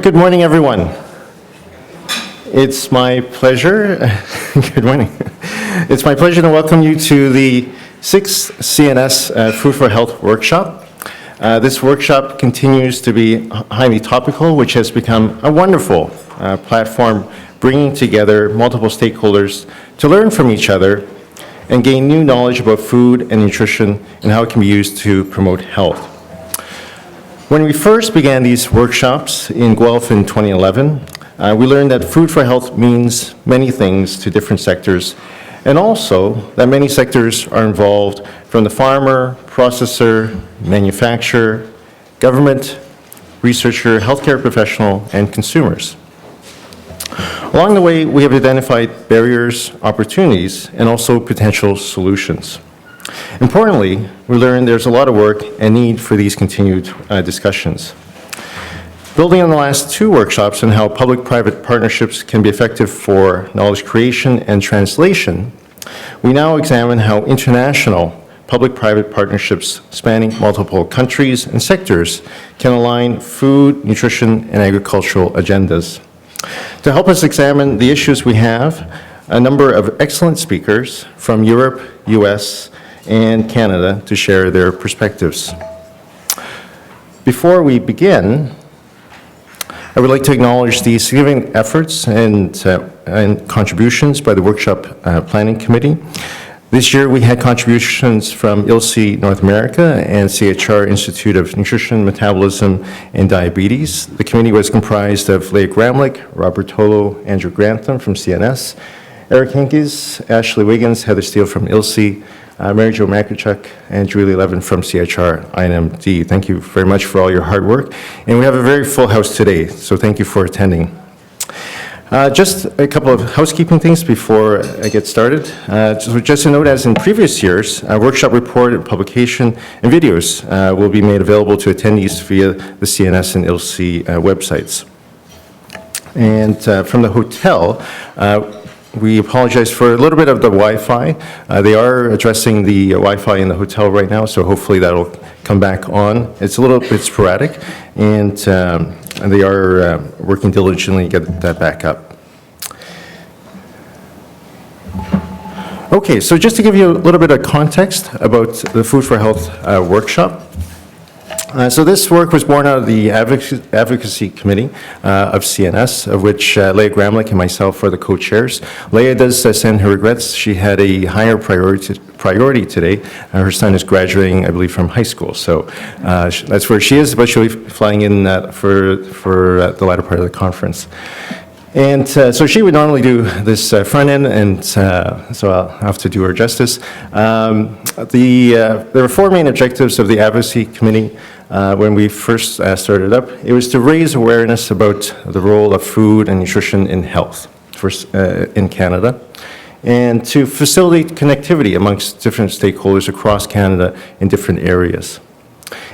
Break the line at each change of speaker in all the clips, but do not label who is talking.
Good morning, everyone. It's my pleasure, good morning. It's my pleasure to welcome you to the 6th CNS Food for Health workshop. This workshop continues to be highly topical, which has become a wonderful platform bringing together multiple stakeholders to learn from each other and gain new knowledge about food and nutrition and how it can be used to promote health. When we first began these workshops in Guelph in 2011, we learned that food for health means many things to different sectors, and also that many sectors are involved, from the farmer, processor, manufacturer, government, researcher, healthcare professional, and consumers. Along the way, we have identified barriers, opportunities, and also potential solutions. Importantly, we learned there's a lot of work and need for these continued discussions. Building on the last two workshops on how public-private partnerships can be effective for knowledge creation and translation, we now examine how international public-private partnerships spanning multiple countries and sectors can align food, nutrition, and agricultural agendas. To help us examine the issues, we have a number of excellent speakers from Europe, US, and Canada to share their perspectives. Before we begin, I would like to acknowledge the significant efforts and contributions by the Workshop Planning Committee. This year we had contributions from ILSI North America and CHR Institute of Nutrition, Metabolism, and Diabetes. The committee was comprised of Leah Gramlich, Robert Tolo, Andrew Grantham from CNS, Eric Hinkes, Ashley Wiggins, Heather Steele from ILSI, Mary Jo Makuchuk, and Julie Levin from CHR INMD. Thank you very much for all your hard work. And we have a very full house today, so thank you for attending. Just a couple of housekeeping things before I get started. So just a note, as in previous years, a workshop report and publication and videos will be made available to attendees via the CNS and ILSI websites. And from the hotel, we apologize for a little bit of the Wi-Fi. They are addressing the Wi-Fi in the hotel right now, so hopefully that'll come back on. It's a little bit sporadic, and they are working diligently to get that back up. Okay, so just to give you a little bit of context about the Food for Health workshop. So this work was born out of the Advocacy Committee of CNS, of which Leah Gramlich and myself are the co-chairs. Leah does send her regrets. She had a higher priority today. Her son is graduating, I believe, from high school. So that's where she is, but she'll be flying in for the latter part of the conference. And so she would normally do this front end, and so I'll have to do her justice. There were four main objectives of the Advocacy Committee when we first started up. It was to raise awareness about the role of food and nutrition in health in Canada, and to facilitate connectivity amongst different stakeholders across Canada in different areas,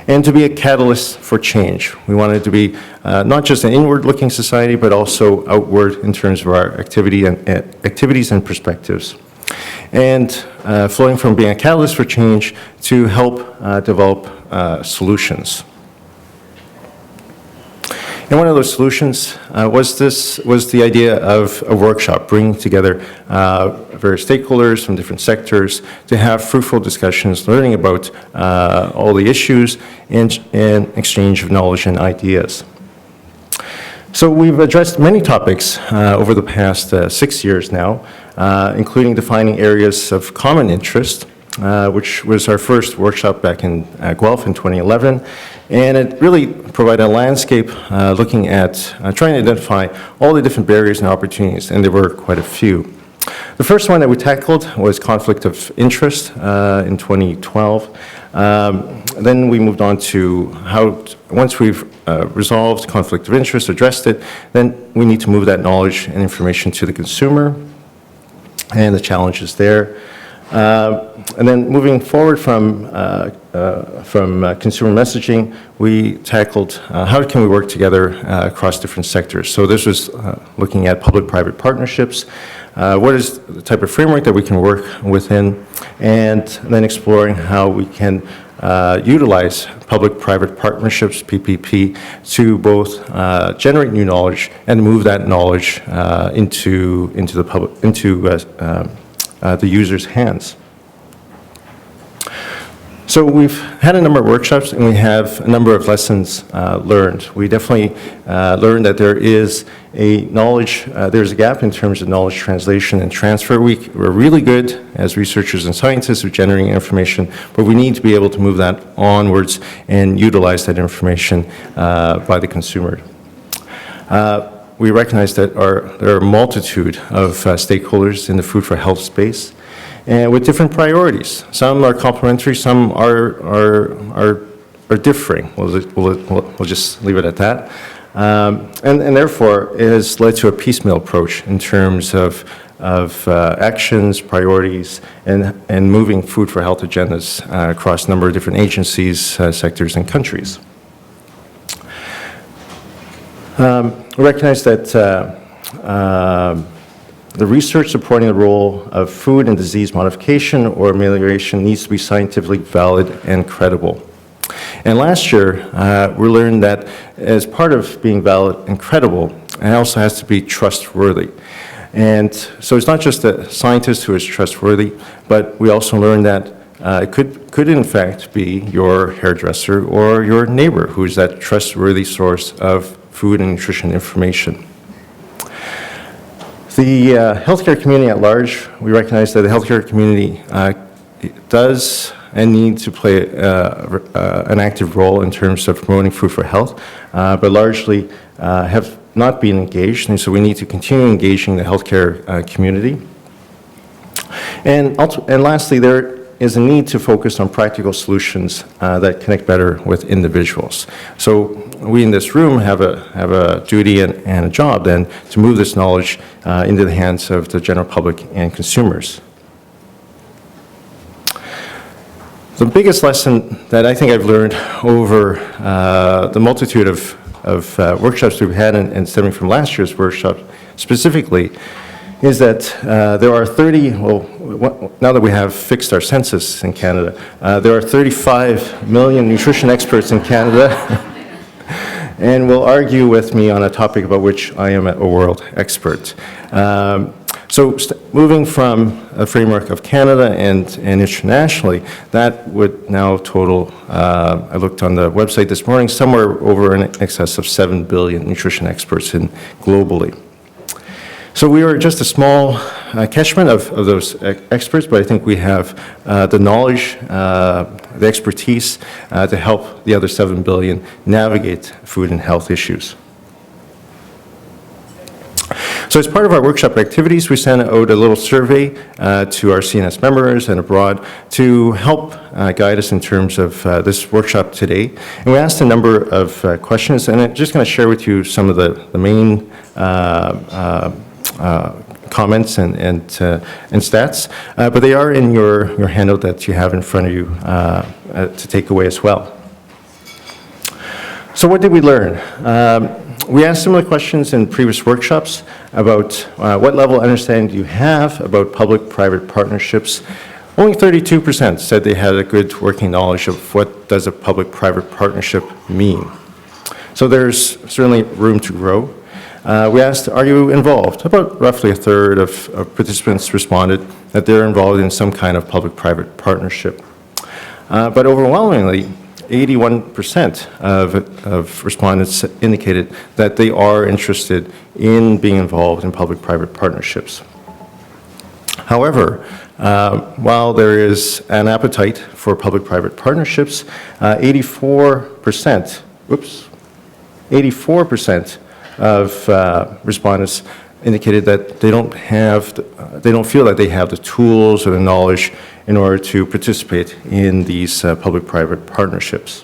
and to be a catalyst for change. We wanted to be not just an inward-looking society, but also outward in terms of our activities and perspectives. And flowing from being a catalyst for change to help develop solutions. And one of those solutions was the idea of a workshop, bringing together various stakeholders from different sectors to have fruitful discussions, learning about all the issues and exchange of knowledge and ideas. So we've addressed many topics over the past 6 years now, including defining areas of common interest, which was our first workshop back in Guelph in 2011. And it really provided a landscape looking at trying to identify all the different barriers and opportunities, and there were quite a few. The first one that we tackled was conflict of interest in 2012. Then we moved on to how, once we've resolved conflict of interest, addressed it, then we need to move that knowledge and information to the consumer and the challenges there. And then moving forward from consumer messaging, we tackled how can we work together across different sectors. So this was looking at public-private partnerships, what is the type of framework that we can work within, and then exploring how we can utilize public-private partnerships, PPP, to both generate new knowledge and move that knowledge into the user's hands. So we've had a number of workshops and we have a number of lessons learned. We definitely learned that there is there's a gap in terms of knowledge translation and transfer. We're really good as researchers and scientists with generating information, but we need to be able to move that onwards and utilize that information by the consumer. We recognize that there are a multitude of stakeholders in the food for health space, and with different priorities. Some are complementary, some are differing. We'll just leave it at that. And therefore, it has led to a piecemeal approach in terms of actions, priorities, and moving food for health agendas across a number of different agencies, sectors, and countries. We recognize that the research supporting the role of food and disease modification or amelioration needs to be scientifically valid and credible. And last year, we learned that as part of being valid and credible, it also has to be trustworthy. And so it's not just the scientist who is trustworthy, but we also learned that it could in fact be your hairdresser or your neighbor who is that trustworthy source of food and nutrition information. The healthcare community at large, we recognize that the healthcare community does and needs to play an active role in terms of promoting food for health, but largely have not been engaged, and so we need to continue engaging the healthcare community. And lastly, there is a need to focus on practical solutions that connect better with individuals. So we in this room have a duty and a job then to move this knowledge into the hands of the general public and consumers. The biggest lesson that I think I've learned over the multitude of workshops we've had and stemming from last year's workshop specifically is that there are now that we have fixed our census in Canada, there are 35 million nutrition experts in Canada and will argue with me on a topic about which I am a world expert. So moving from a framework of Canada and internationally, that would now total, I looked on the website this morning, somewhere over in excess of 7 billion nutrition experts globally. So we are just a small catchment of those experts, but I think we have the knowledge, the expertise to help the other 7 billion navigate food and health issues. So as part of our workshop activities, we sent out a little survey to our CNS members and abroad to help guide us in terms of this workshop today. And we asked a number of questions, and I'm just going to share with you some of the main comments and stats, but they are in your handout that you have in front of you to take away as well. So what did we learn? We asked similar questions in previous workshops about what level of understanding do you have about public-private partnerships. Only 32% said they had a good working knowledge of what does a public-private partnership mean. So there's certainly room to grow. We asked, are you involved? About roughly a third of participants responded that they're involved in some kind of public-private partnership. But overwhelmingly, 81% of respondents indicated that they are interested in being involved in public-private partnerships. However, while there is an appetite for public-private partnerships, 84% of respondents indicated that they don't feel that they have the tools or the knowledge in order to participate in these public-private partnerships.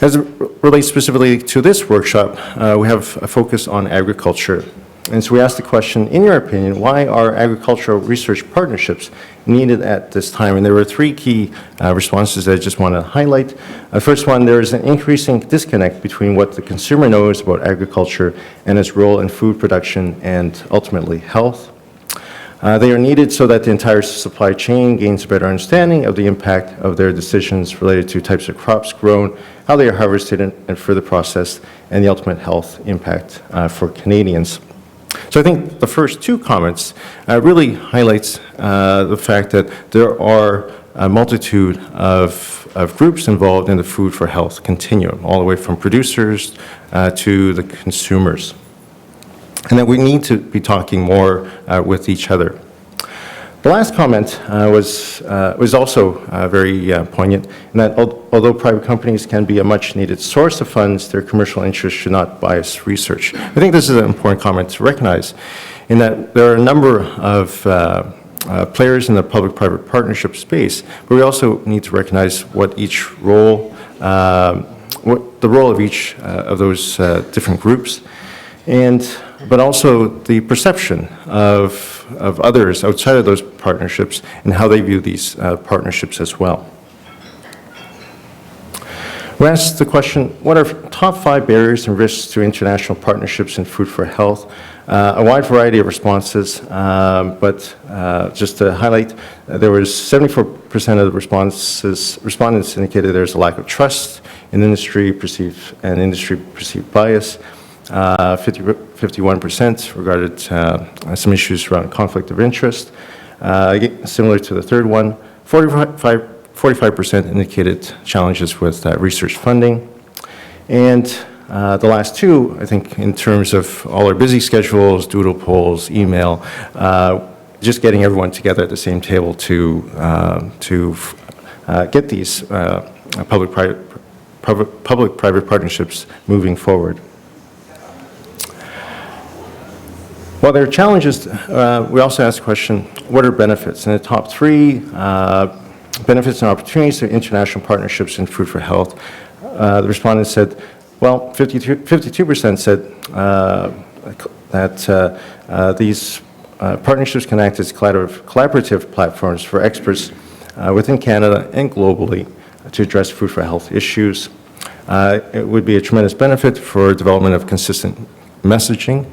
As it relates specifically to this workshop, we have a focus on agriculture. And so we asked the question, in your opinion, why are agricultural research partnerships needed at this time? And there were three key responses that I just want to highlight. The first one, there is an increasing disconnect between what the consumer knows about agriculture and its role in food production and ultimately health. They are needed so that the entire supply chain gains a better understanding of the impact of their decisions related to types of crops grown, how they are harvested and further processed, and the ultimate health impact for Canadians. So I think the first two comments really highlights the fact that there are a multitude of groups involved in the food for health continuum, all the way from producers to the consumers, and that we need to be talking more with each other. The last comment was also very poignant, in that although private companies can be a much-needed source of funds, their commercial interests should not bias research. I think this is an important comment to recognize, in that there are a number of players in the public-private partnership space, but we also need to recognize what each role, what the role of each of those different groups, but also the perception of others outside of those partnerships and how they view these partnerships as well. We asked the question, what are top 5 barriers and risks to international partnerships in food for health? A wide variety of responses, but just to highlight, there was 74% of the respondents indicated there's a lack of trust in industry perceived bias. 51% regarded some issues around conflict of interest. Similar to the third one, 45% indicated challenges with research funding. And the last two, I think, in terms of all our busy schedules, doodle polls, email, just getting everyone together at the same table to get these public-private partnerships moving forward. While there are challenges, we also asked the question, what are benefits? And the top 3 benefits and opportunities to international partnerships in food for health, the respondents said, well, 52% said that these partnerships can act as collaborative platforms for experts within Canada and globally to address food for health issues. It would be a tremendous benefit for development of consistent messaging,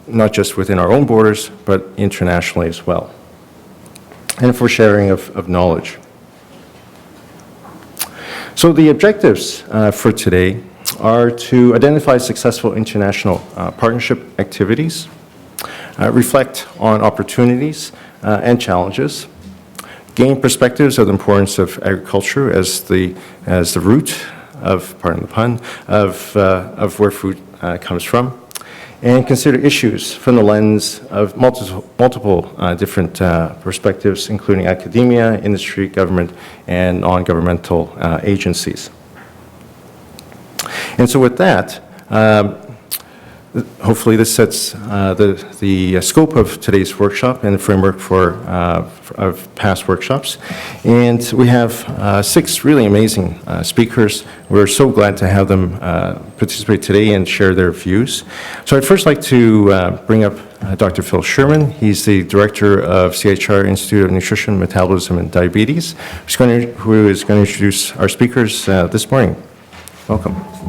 not just within our own borders, but internationally as well, and for sharing of knowledge. So the objectives for today are to identify successful international partnership activities, reflect on opportunities and challenges, gain perspectives of the importance of agriculture as the root of, pardon the pun, of where food comes from, and consider issues from the lens of multiple different perspectives, including academia, industry, government, and non-governmental agencies. And so with that, hopefully this sets the scope of today's workshop and the framework of past workshops. And we have 6 really amazing speakers. We're so glad to have them participate today and share their views. So I'd first like to bring up Dr. Phil Sherman. He's the Director of CHR Institute of Nutrition, Metabolism, and Diabetes, who is going to introduce our speakers this morning. Welcome.